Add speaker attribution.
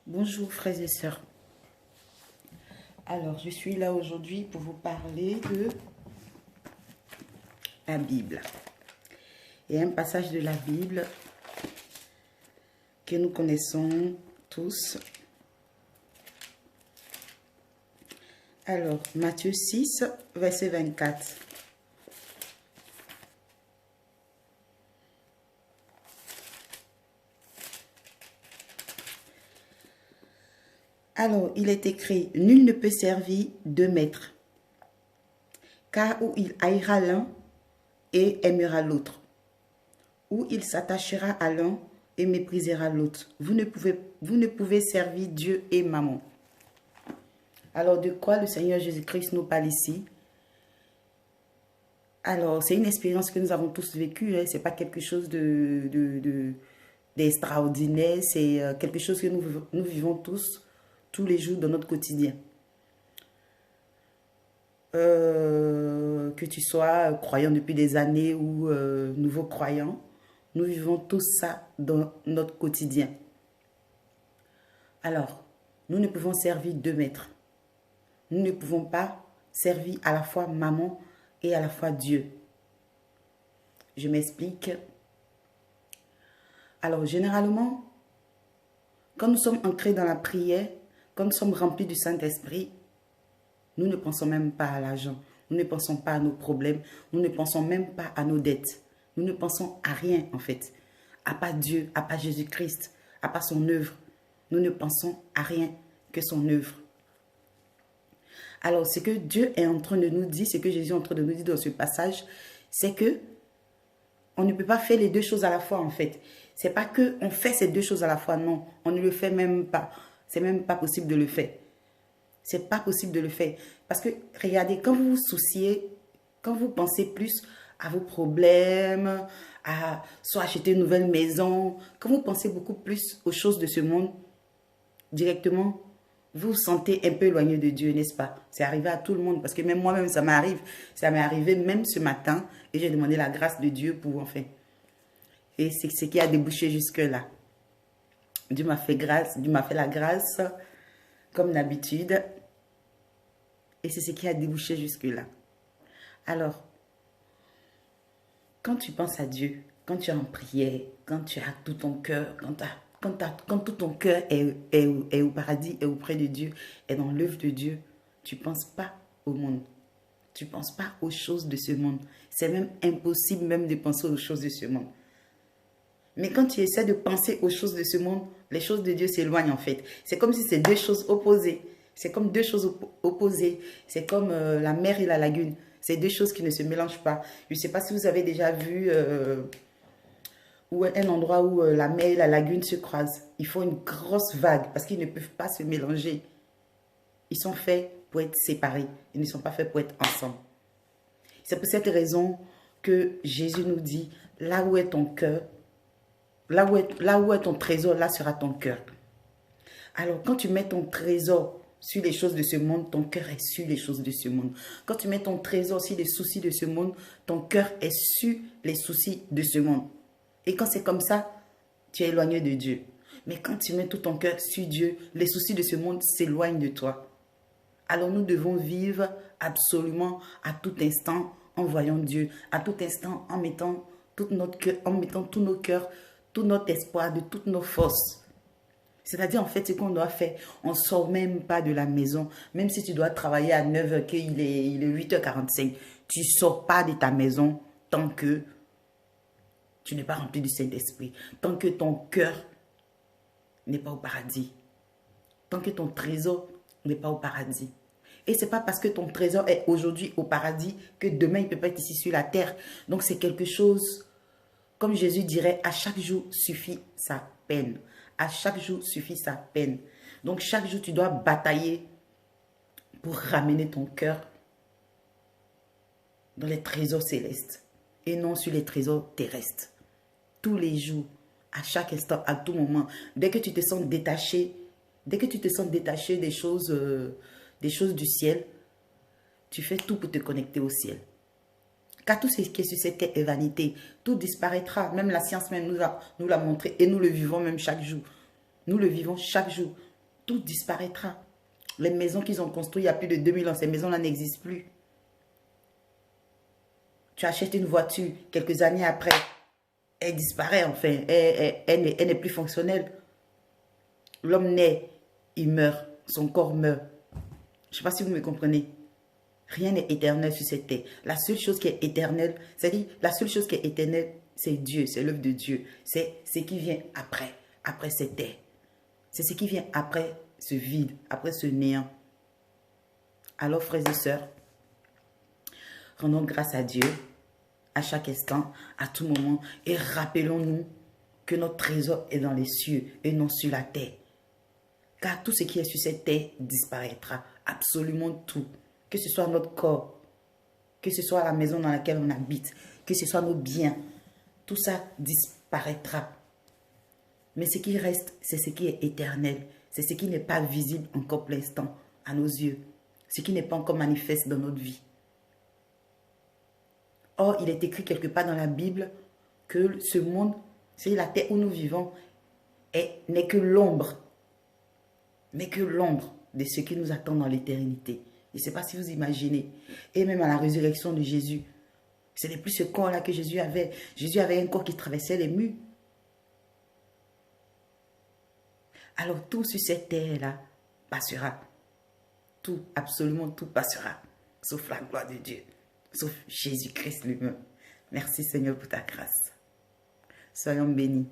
Speaker 1: Bonjour frères et sœurs. Alors, je suis là aujourd'hui pour vous parler de la Bible. Et un passage de la Bible que nous connaissons tous. Alors, Matthieu 6, verset 24. Alors, il est écrit, nul ne peut servir deux maîtres, car ou il haïra l'un et aimera l'autre, ou il s'attachera à l'un et méprisera l'autre. Vous ne pouvez servir Dieu et maman. Alors, de quoi le Seigneur Jésus-Christ nous parle ici? Alors, c'est une expérience que nous avons tous vécue, hein. Ce n'est pas quelque chose d'extraordinaire, c'est quelque chose que nous vivons tous les jours de notre quotidien. Que tu sois croyant depuis des années ou nouveau croyant, nous vivons tous ça dans notre quotidien. Alors, nous ne pouvons servir deux maîtres. Nous ne pouvons pas servir à la fois maman et à la fois Dieu. Je m'explique. Alors, généralement, quand nous sommes ancrés dans la prière, quand nous sommes remplis du Saint-Esprit, nous ne pensons même pas à l'argent. Nous ne pensons pas à nos problèmes. Nous ne pensons même pas à nos dettes. Nous ne pensons à rien, en fait. À part Dieu, à part Jésus-Christ, à part son œuvre. Nous ne pensons à rien que son œuvre. Alors, ce que Dieu est en train de nous dire, ce que Jésus est en train de nous dire dans ce passage, c'est que on ne peut pas faire les deux choses à la fois, en fait. C'est pas que on fait ces deux choses à la fois, non. On ne le fait même pas. C'est même pas possible de le faire. C'est pas possible de le faire. Parce que, regardez, quand vous vous souciez, quand vous pensez plus à vos problèmes, à soit acheter une nouvelle maison, quand vous pensez beaucoup plus aux choses de ce monde, directement, vous vous sentez un peu éloigné de Dieu, n'est-ce pas? C'est arrivé à tout le monde, parce que même moi-même, ça m'arrive. Ça m'est arrivé même ce matin, et j'ai demandé la grâce de Dieu pour en faire. Et c'est ce qui a débouché jusque-là. Dieu m'a fait grâce, Dieu m'a fait la grâce, comme d'habitude. Et c'est ce qui a débouché jusque-là. Alors, quand tu penses à Dieu, quand tu es en prière, quand tu as tout ton cœur, quand tout ton cœur est au paradis, est auprès de Dieu, est dans l'œuvre de Dieu, tu ne penses pas au monde. Tu ne penses pas aux choses de ce monde. C'est même impossible même de penser aux choses de ce monde. Mais quand tu essaies de penser aux choses de ce monde, les choses de Dieu s'éloignent en fait. C'est comme si c'est deux choses opposées. C'est comme deux choses opposées. C'est comme la mer et la lagune. C'est deux choses qui ne se mélangent pas. Je ne sais pas si vous avez déjà vu un endroit où la mer et la lagune se croisent. Il faut une grosse vague parce qu'ils ne peuvent pas se mélanger. Ils sont faits pour être séparés. Ils ne sont pas faits pour être ensemble. C'est pour cette raison que Jésus nous dit, là où est ton cœur, là où est ton trésor, là sera ton cœur. Alors, quand tu mets ton trésor sur les choses de ce monde, ton cœur est sur les choses de ce monde. Quand tu mets ton trésor sur les soucis de ce monde, ton cœur est sur les soucis de ce monde. Et quand c'est comme ça, tu es éloigné de Dieu. Mais quand tu mets tout ton cœur sur Dieu, les soucis de ce monde s'éloignent de toi. Alors nous devons vivre absolument à tout instant en voyant Dieu, à tout instant en mettant tout notre cœur, en mettant tous nos cœurs, tout notre espoir, de toutes nos forces. C'est-à-dire, en fait, ce qu'on doit faire, on ne sort même pas de la maison. Même si tu dois travailler à 9h, qu'il est 8h45, tu ne sors pas de ta maison tant que tu n'es pas rempli du Saint-Esprit. Tant que ton cœur n'est pas au paradis. Tant que ton trésor n'est pas au paradis. Et ce n'est pas parce que ton trésor est aujourd'hui au paradis que demain il ne peut pas être ici sur la terre. Donc c'est quelque chose, comme Jésus dirait, à chaque jour suffit sa peine. À chaque jour suffit sa peine. Donc chaque jour tu dois batailler pour ramener ton cœur dans les trésors célestes et non sur les trésors terrestres. Tous les jours, à chaque instant, à tout moment, dès que tu te sens détaché, des choses du ciel, tu fais tout pour te connecter au ciel. Car tout ce qui est sur cette terre est vanité. Tout disparaîtra. Même la science même nous l'a montré et nous le vivons même chaque jour. Nous le vivons chaque jour. tout disparaîtra. Les maisons qu'ils ont construites il y a plus de 2000 ans, ces maisons-là n'existent plus. Tu achètes une voiture, quelques années après, elle disparaît, enfin, elle n'est plus fonctionnelle. L'homme naît, il meurt, son corps meurt. Je ne sais pas si vous me comprenez. Rien n'est éternel sur cette terre. La seule chose qui est éternelle, c'est-à-dire la seule chose qui est éternelle, c'est Dieu, c'est l'œuvre de Dieu. C'est ce qui vient après cette terre. C'est ce qui vient après ce vide, après ce néant. Alors, frères et sœurs, rendons grâce à Dieu à chaque instant, à tout moment, et rappelons-nous que notre trésor est dans les cieux et non sur la terre. Car tout ce qui est sur cette terre disparaîtra, absolument tout. Que ce soit notre corps, que ce soit la maison dans laquelle on habite, que ce soit nos biens, tout ça disparaîtra. Mais ce qui reste, c'est ce qui est éternel, c'est ce qui n'est pas visible encore pour l'instant à nos yeux, ce qui n'est pas encore manifeste dans notre vie. Or, il est écrit quelque part dans la Bible que ce monde, c'est la terre où nous vivons, n'est que l'ombre de ce qui nous attend dans l'éternité. Je ne sais pas si vous imaginez. Et même à la résurrection de Jésus, ce n'est plus ce corps-là que Jésus avait. Jésus avait un corps qui traversait les murs. Alors tout sur cette terre-là passera. Tout, absolument tout passera. Sauf la gloire de Dieu. Sauf Jésus-Christ lui-même. Merci Seigneur pour ta grâce. Soyons bénis.